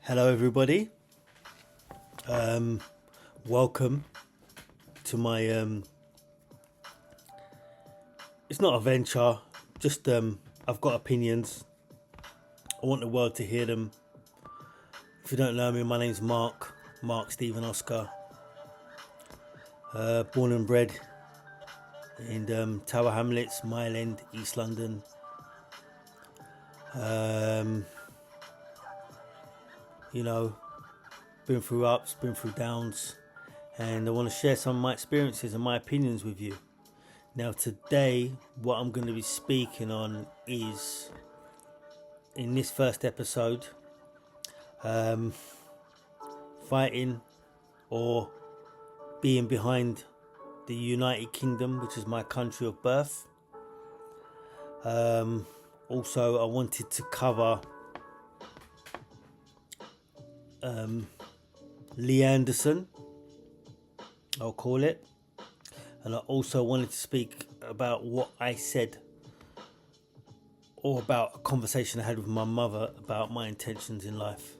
Hello everybody, welcome to my, it's not a venture, just I've got opinions, I want the world to hear them. If you don't know me, my name's Mark Stephen Oscar, born and bred in Tower Hamlets, Mile End, East London. You know, been through ups, been through downs, and I want to share some of my experiences and my opinions with you. Now today, what I'm going to be speaking on is, in this first episode, fighting or being behind the United Kingdom, which is my country of birth. Also, I wanted to cover Lee Anderson, I'll call it, and I also wanted to speak about what I said, or about a conversation I had with my mother about my intentions in life.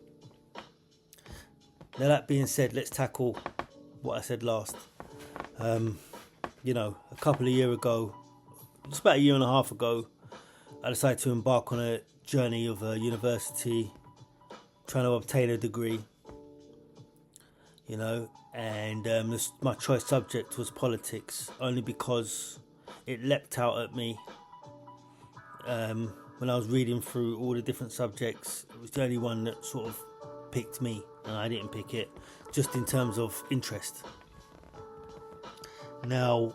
Now that being said, let's tackle what I said last. You know, a couple of years ago, just about a year and a half ago, I decided to embark on a journey of university, trying to obtain a degree, you know, and my choice subject was politics, only because it leapt out at me when I was reading through all the different subjects. It was the only one that sort of picked me, and I didn't pick it, just in terms of interest. Now,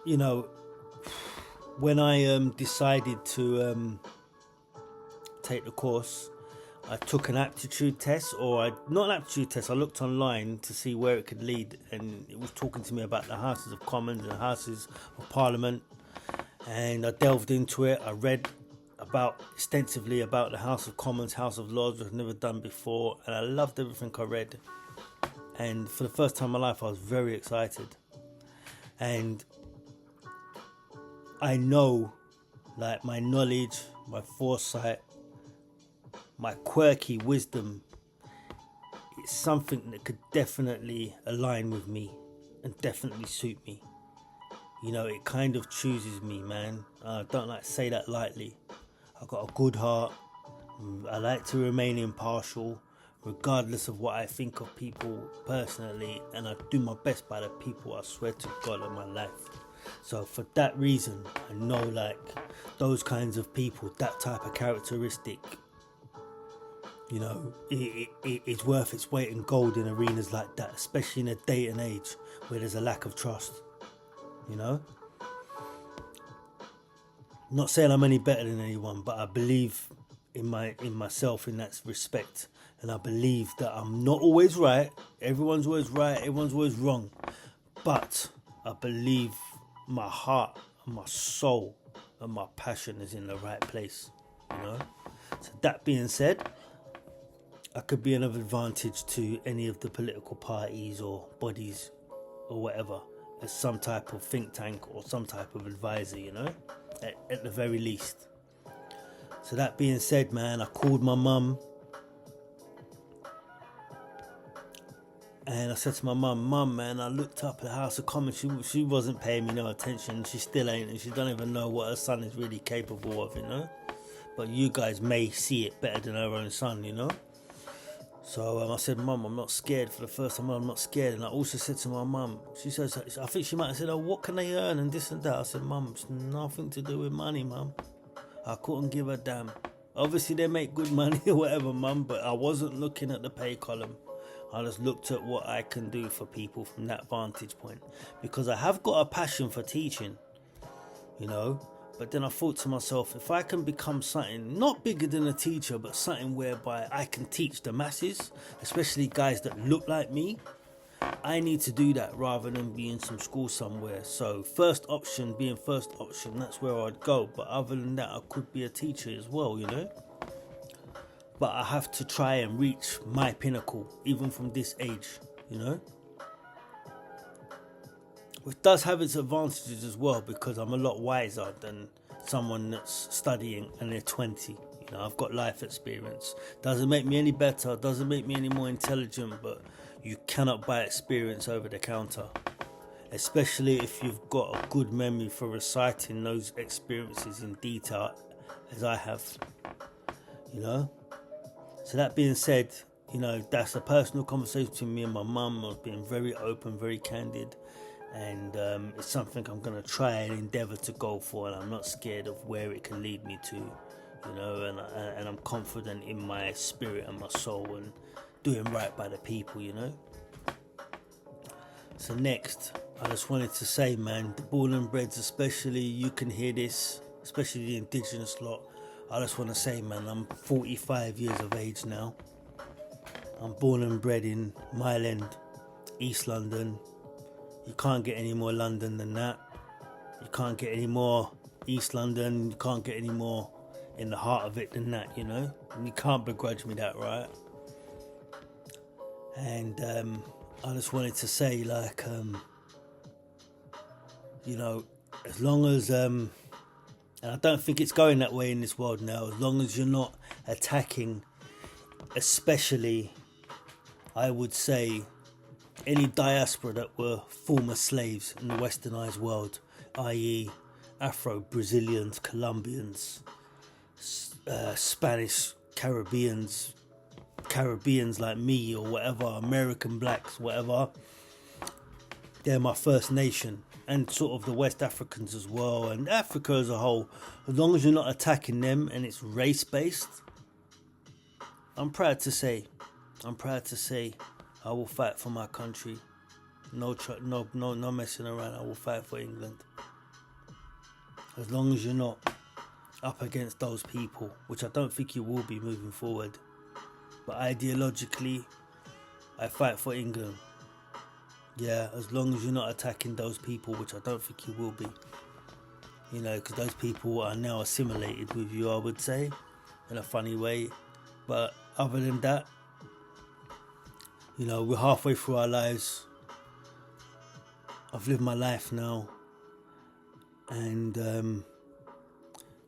you know, when I decided to take the course, I took an aptitude test, not an aptitude test, I looked online to see where it could lead, and it was talking to me about the Houses of Commons and Houses of Parliament, and I delved into it. I read extensively about the House of Commons, House of Lords, which I've never done before, and I loved everything I read, and for the first time in my life I was very excited. And I know, like, my knowledge, my foresight, my quirky wisdom, it's something that could definitely align with me and definitely suit me. You know, it kind of chooses me, man. I don't like to say that lightly. I've got a good heart. I like to remain impartial, regardless of what I think of people personally, and I do my best by the people, I swear to God, in my life. So for that reason, I know, like, those kinds of people, that type of characteristic, you know, it's worth its weight in gold in arenas like that, especially in a day and age where there's a lack of trust, you know. Not saying I'm any better than anyone, but I believe in myself in that respect, and I believe that I'm not always right. Everyone's always right, everyone's always wrong, but I believe my heart and my soul and my passion is in the right place, you know. So that being said, I could be of advantage to any of the political parties or bodies or whatever, as some type of think tank or some type of advisor, you know, at the very least. So that being said, man, I called my mum, and I said to my mum, man, I looked up at the House of Commons. She wasn't paying me no attention. She still ain't, and she don't even know what her son is really capable of, you know. But you guys may see it better than her own son, you know. So I said, Mum, I'm not scared. For the first time, I'm not scared. And I also said to my mum, she says, I think she might have said, oh, what can they earn and this and that. I said, Mum, it's nothing to do with money, Mum. I couldn't give a damn. Obviously, they make good money or whatever, Mum, but I wasn't looking at the pay column. I just looked at what I can do for people from that vantage point, because I have got a passion for teaching, you know. But then I thought to myself, if I can become something not bigger than a teacher, but something whereby I can teach the masses, especially guys that look like me, I need to do that rather than be in some school somewhere. So first option, that's where I'd go. But other than that, I could be a teacher as well, you know. But I have to try and reach my pinnacle, even from this age, you know. Which does have its advantages as well, because I'm a lot wiser than someone that's studying and they're 20. You know, I've got life experience. Doesn't make me any better, doesn't make me any more intelligent, but you cannot buy experience over the counter. Especially if you've got a good memory for reciting those experiences in detail, as I have. You know? So that being said, you know, that's a personal conversation between me and my mum. I was being very open, very candid. And it's something I'm going to try and endeavour to go for. And I'm not scared of where it can lead me to. You know, and I'm confident in my spirit and my soul and doing right by the people, you know. So next, I just wanted to say, man, the born and breds especially, you can hear this, especially the indigenous lot. I just want to say, man, I'm 45 years of age now. I'm born and bred in Mile End, East London. You can't get any more London than that. You can't get any more East London. You can't get any more in the heart of it than that, you know. And you can't begrudge me that, right? And I just wanted to say, like, you know, as long as, and I don't think it's going that way in this world now, as long as you're not attacking, especially, I would say, any diaspora that were former slaves in the westernized world, i.e. Afro-Brazilians, Colombians, Spanish Caribbeans like me or whatever, American blacks, whatever. They're my First Nation, and sort of the West Africans as well, and Africa as a whole. As long as you're not attacking them and it's race-based, I'm proud to say I will fight for my country. No messing around. I will fight for England. As long as you're not up against those people, which I don't think you will be moving forward. But ideologically, I fight for England. Yeah, as long as you're not attacking those people, which I don't think you will be. You know, because those people are now assimilated with you, I would say, in a funny way. But other than that, you know, we're halfway through our lives. I've lived my life now. And,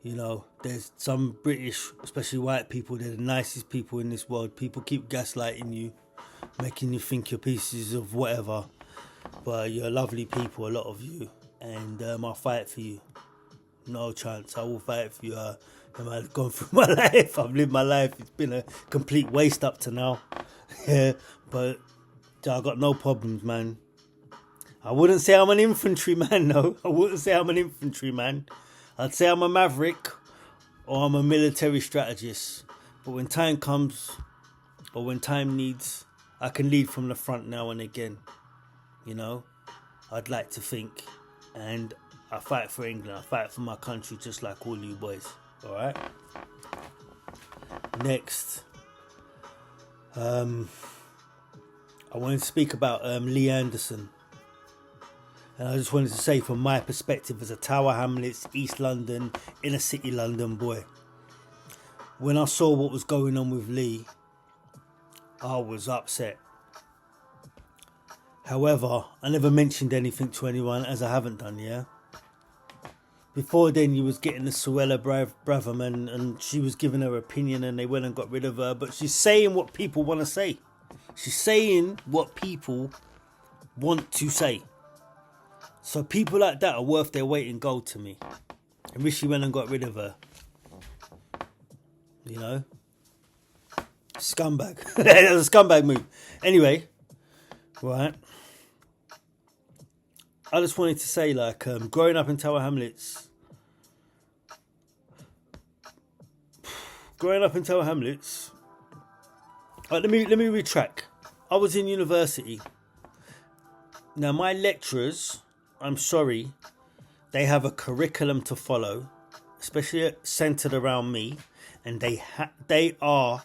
you know, there's some British, especially white people, they're the nicest people in this world. People keep gaslighting you, making you think you're pieces of whatever. But you're lovely people, a lot of you. And I'll fight for you. No chance. I will fight for you. I've gone through my life. I've lived my life. It's been a complete waste up to now. Yeah, but I've got no problems, man. I wouldn't say I'm an infantryman, no. I wouldn't say I'm an infantryman. I'd say I'm a maverick or I'm a military strategist. But when time comes, or when time needs, I can lead from the front now and again. You know, I'd like to think. And I fight for England. I fight for my country just like all you boys. Alright? Next. I wanted to speak about Lee Anderson. And I just wanted to say, from my perspective as a Tower Hamlets, East London, inner city London boy, when I saw what was going on with Lee, I was upset. However, I never mentioned anything to anyone, as I haven't done, yeah? Before then, you was getting the Suella Braverman, and she was giving her opinion, and they went and got rid of her. But she's saying what people want to say. She's saying what people want to say. So people like that are worth their weight in gold to me. And Rishi went and got rid of her. You know? Scumbag. That was a scumbag move. Anyway, right. I just wanted to say, like, growing up in Tower Hamlets. Let me retract. I was in university. Now, my lecturers, I'm sorry, they have a curriculum to follow, especially centered around me, and they are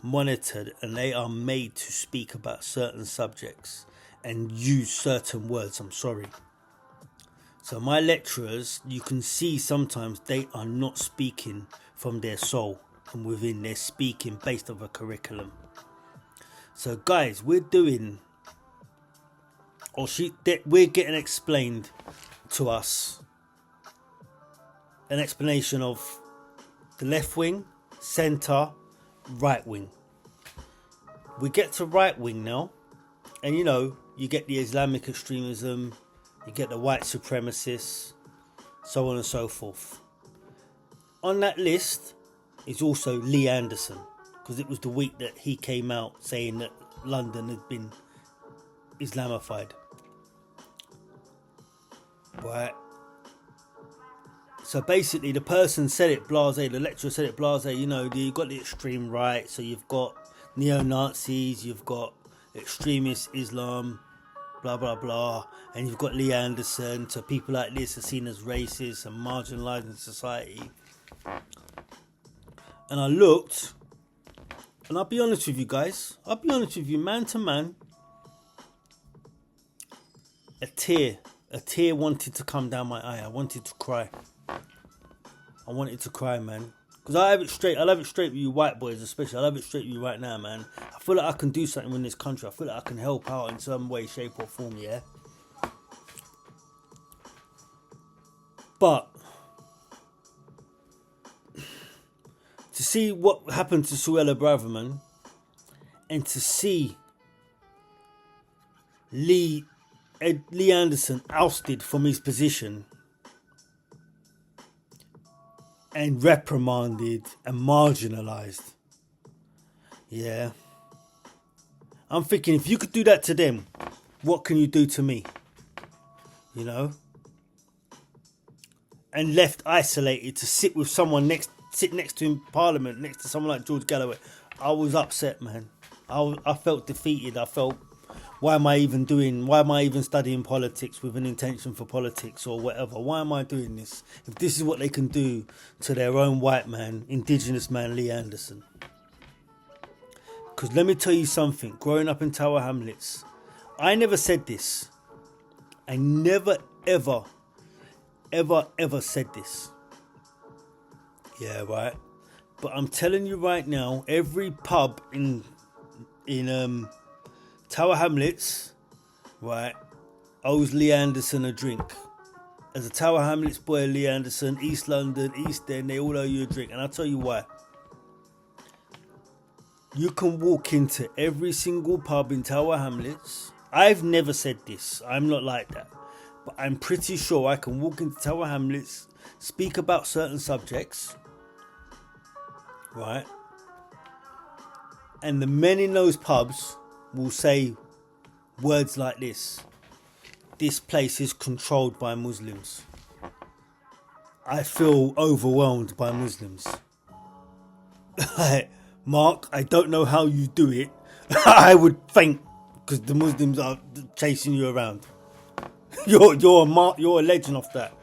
monitored and they are made to speak about certain subjects and use certain words. I'm sorry. So my lecturers, you can see sometimes they are not speaking from their soul and within. They're speaking based on a curriculum. So guys, we're getting explained to us an explanation of the left wing, centre, right wing. We get to right wing now, and you know, you get the Islamic extremism, you get the white supremacists, so on and so forth. On that list is also Lee Anderson, because it was the week that he came out saying that London had been Islamified. Right. So basically the person said it blasé, the lecturer said it blasé, you know, you've got the extreme right, so you've got neo-Nazis, you've got extremist Islam, blah blah blah, and you've got Lee Anderson, so people like this are seen as racist and marginalised in society. And I looked, and I'll be honest with you guys, man to man, a tear wanted to come down my eye. I wanted to cry. Man. Because I'll have it straight with you white boys especially. I'll have it straight with you right now, man. I feel like I can do something in this country. I feel like I can help out in some way, shape or form, yeah? But to see what happened to Suella Braverman and to see Lee Anderson ousted from his position and reprimanded and marginalised. Yeah. I'm thinking, if you could do that to them, what can you do to me? You know? And left isolated to sit next to him in Parliament, next to someone like George Galloway. I was upset, man. I felt defeated. I felt, why am I even studying politics with an intention for politics or whatever? Why am I doing this? If this is what they can do to their own white man, indigenous man, Lee Anderson. Because let me tell you something, growing up in Tower Hamlets, I never said this. I never, ever said this. Yeah, right. But I'm telling you right now, every pub in Tower Hamlets, right, owes Lee Anderson a drink. As a Tower Hamlets boy, Lee Anderson, East London, East End, they all owe you a drink. And I'll tell you why. You can walk into every single pub in Tower Hamlets. I've never said this. I'm not like that. But I'm pretty sure I can walk into Tower Hamlets, speak about certain subjects, right? And the men in those pubs will say words like this: this place is controlled by Muslims. I feel overwhelmed by Muslims. Mark, I don't know how you do it. I would faint because the Muslims are chasing you around. You're a legend of that.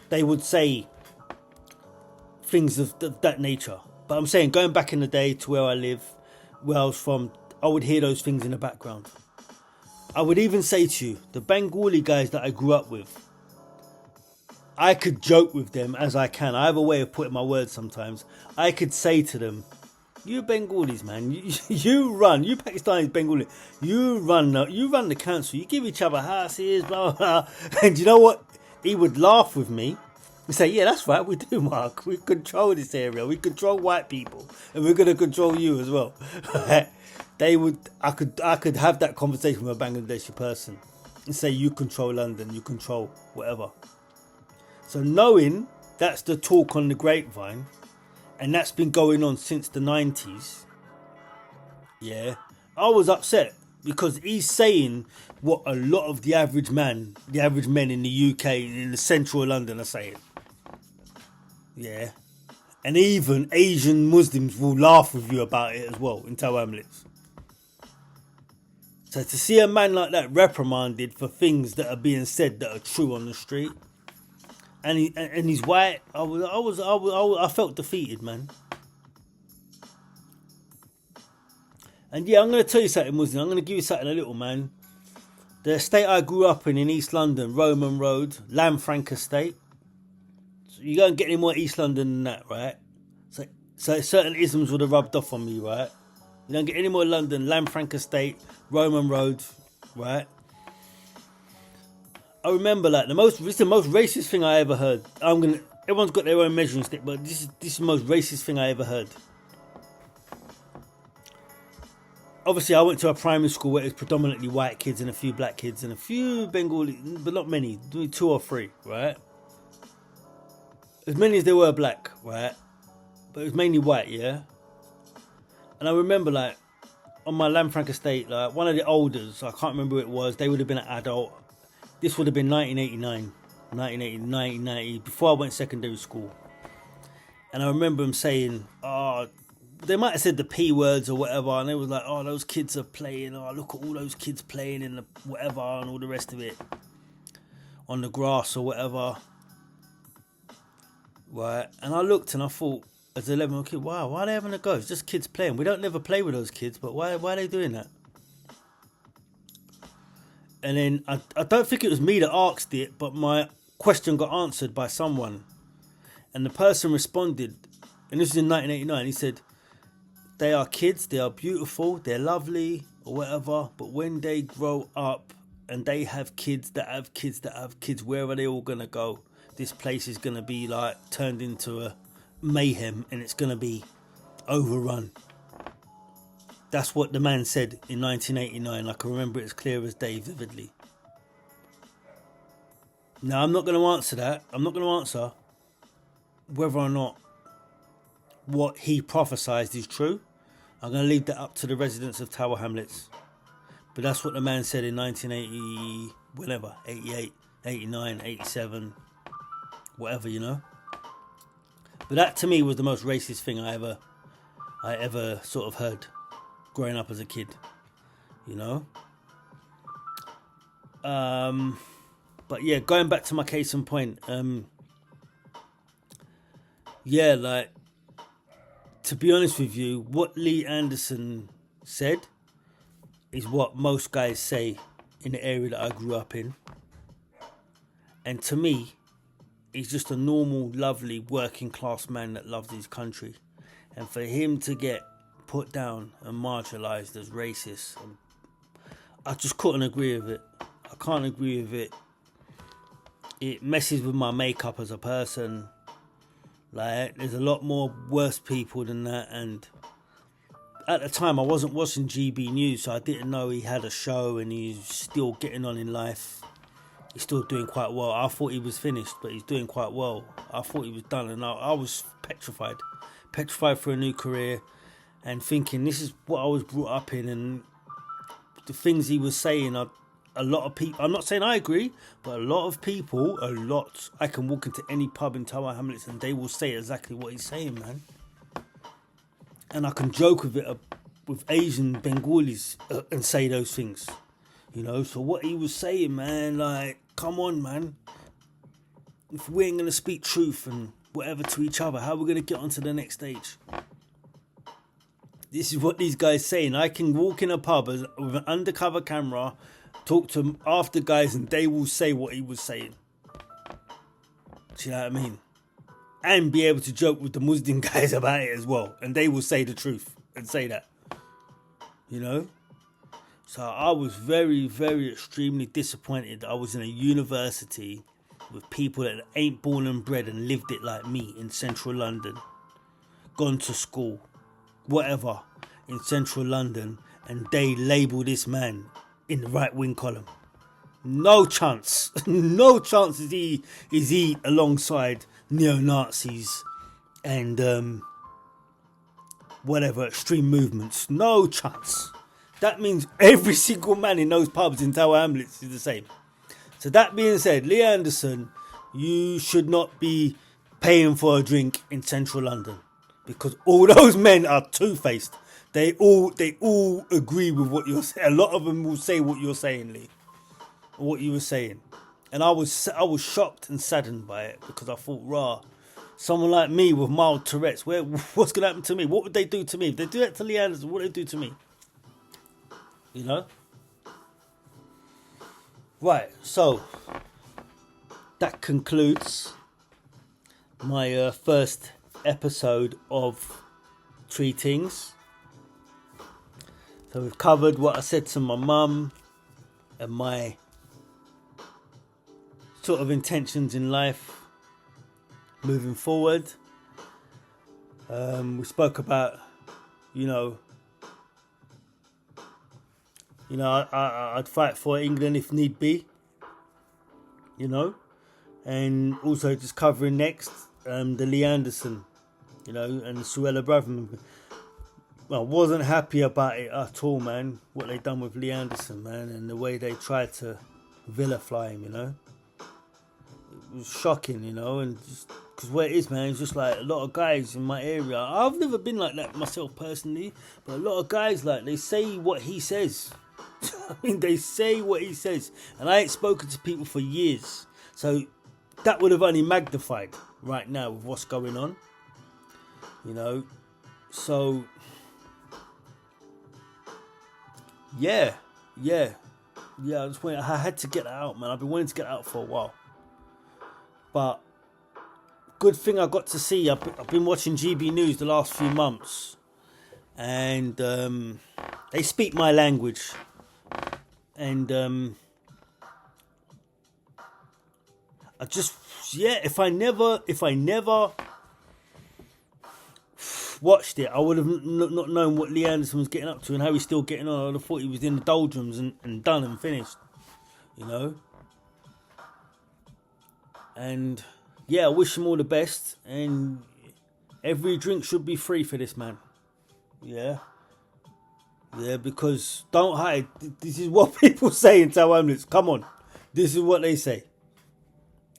They would say things of that nature. But I'm saying, going back in the day to where I live, where I was from, I would hear those things in the background. I would even say to you, the Bengali guys that I grew up with, I could joke with them as I can. I have a way of putting my words sometimes. I could say to them, you Bengalis, man, you run, you Pakistanis, Bengali, you run the council, you give each other houses, blah, blah, blah. And you know what? He would laugh with me and say, yeah, that's right, we do, Mark. We control this area. We control white people, and we're going to control you as well. I could have that conversation with a Bangladeshi person and say, you control London, you control whatever. So knowing that's the talk on the grapevine, and that's been going on since the 90s, yeah, I was upset because he's saying what a lot of the average men in the UK, in the central London, are saying. Yeah. And even Asian Muslims will laugh with you about it as well in Tower Hamlets. So to see a man like that reprimanded for things that are being said that are true on the street, and he's white, I felt defeated, man. And yeah, I'm going to tell you something, Muslim. I'm going to give you something a little, man. The estate I grew up in East London, Roman Road, Lamfranc Estate. So you don't get any more East London than that, right? So certain isms would have rubbed off on me, right? You don't get any more London, Lamfranc Estate, Roman Road, right? I remember, like, it's the most racist thing I ever heard. everyone's got their own measuring stick, but this is the most racist thing I ever heard. Obviously, I went to a primary school where it was predominantly white kids and a few black kids and a few Bengali, but not many, 2 or 3, right? As many as there were black, right? But it was mainly white, yeah? And I remember, like, on my Lanfranc estate, like, one of the elders, I can't remember who it was, they would have been an adult. This would have been 1989, 1990, before I went secondary school. And I remember him saying, they might have said the P words or whatever, and they was like, oh, those kids are playing, oh, look at all those kids playing in the whatever and all the rest of it on the grass or whatever, right? And I looked and I thought, as an 11-year-old kid, wow, why are they having a go? It's just kids playing. We don't never play with those kids, but why are they doing that? And then I don't think it was me that asked it, but my question got answered by someone, and the person responded, and this was in 1989, he said, they are kids, they are beautiful, they're lovely, or whatever, but when they grow up and they have kids that have kids that have kids, where are they all going to go? This place is going to be like turned into a mayhem and it's going to be overrun. That's what the man said in 1989. I can remember it as clear as day, vividly. Now, I'm not going to answer that. I'm not going to answer whether or not what he prophesied is true. I'm going to leave that up to the residents of Tower Hamlets. But that's what the man said in 1980, whenever, 88, 89, 87, whatever, you know. But that to me was the most racist thing I ever sort of heard growing up as a kid, you know. But yeah, going back to my case in point, yeah, like, to be honest with you, what Lee Anderson said is what most guys say in the area that I grew up in. And to me, he's just a normal, lovely, working class man that loves his country. And for him to get put down and marginalised as racist, I just couldn't agree with it. I can't agree with it. It messes with my makeup as a person. Like, there's a lot more worse people than that, and at the time I wasn't watching GB News, so I didn't know he had a show and he's still getting on in life. He's still doing quite well. I thought he was finished, but he's doing quite well. I thought he was done, and I was petrified for a new career, and thinking this is what I was brought up in, and the things he was saying are a lot of people, I'm not saying I agree, but a lot of people, I can walk into any pub in Tower Hamlets and they will say exactly what he's saying, man. And I can joke with it with Asian Bengalis and say those things, you know. So what he was saying, man, like, come on, man. If we ain't going to speak truth and whatever to each other, how are we going to get onto the next stage? This is what these guys saying. I can walk in a pub with an undercover camera, talk to after guys, and they will say what he was saying. Do you know what I mean? And be able to joke with the Muslim guys about it as well, and they will say the truth and say that. You know? So I was very, very extremely disappointed that I was in a university with people that ain't born and bred and lived it like me in central London. Gone to school, whatever, in central London, and they label this man in the right wing column. No chance. No chance is he alongside neo-Nazis and whatever extreme movements. No chance. That means every single man in those pubs in Tower Hamlets is the same. So that being said, Lee Anderson, you should not be paying for a drink in central London, because all those men are two-faced. They all agree with what you're saying. A lot of them will say what you're saying, Lee, or what you were saying. And I was shocked and saddened by it, because I thought, rah, someone like me with mild Tourette's, what's going to happen to me? What would they do to me? If they do that to Lee Anderson, what would they do to me? You know? Right, so that concludes my first episode of Three Tings. So we've covered what I said to my mum and my sort of intentions in life. moving forward. We spoke about, I'd fight for England if need be, and also just covering next the Lee Anderson, and the Suella Braverman. Well, I wasn't happy about it at all, man, what they done with Lee Anderson, man, and the way they tried to vilify him, It was shocking, and just because where it is, man, it's just like a lot of guys in my area. I've never been like that myself personally, but a lot of guys, like, they say what he says. I mean, they say what he says, and I ain't spoken to people for years, so that would have only magnified right now with what's going on, so yeah, I had to get that out, man. I've been wanting to get that out for a while, but good thing I got to see. I've been watching GB News the last few months, and they speak my language, and I just, if I never watched it, I would have not known what Lee Anderson was getting up to and how he's still getting on. I would have thought he was in the doldrums and done and finished, And I wish him all the best. And every drink should be free for this man. Yeah, because don't hide. This is what people say in Tower Hamlets. Come on, this is what they say.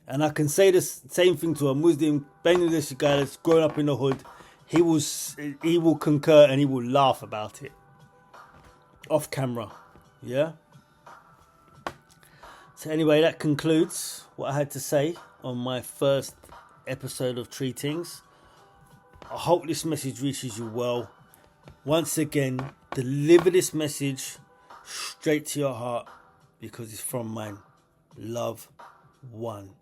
And I can say the same thing to a Muslim Bangladeshi guy that's grown up in the hood. He will concur and he will laugh about it off camera. Yeah. So anyway, that concludes what I had to say on my first episode of Treatings. I hope this message reaches you well. Once again, deliver this message straight to your heart because it's from mine. Love, one.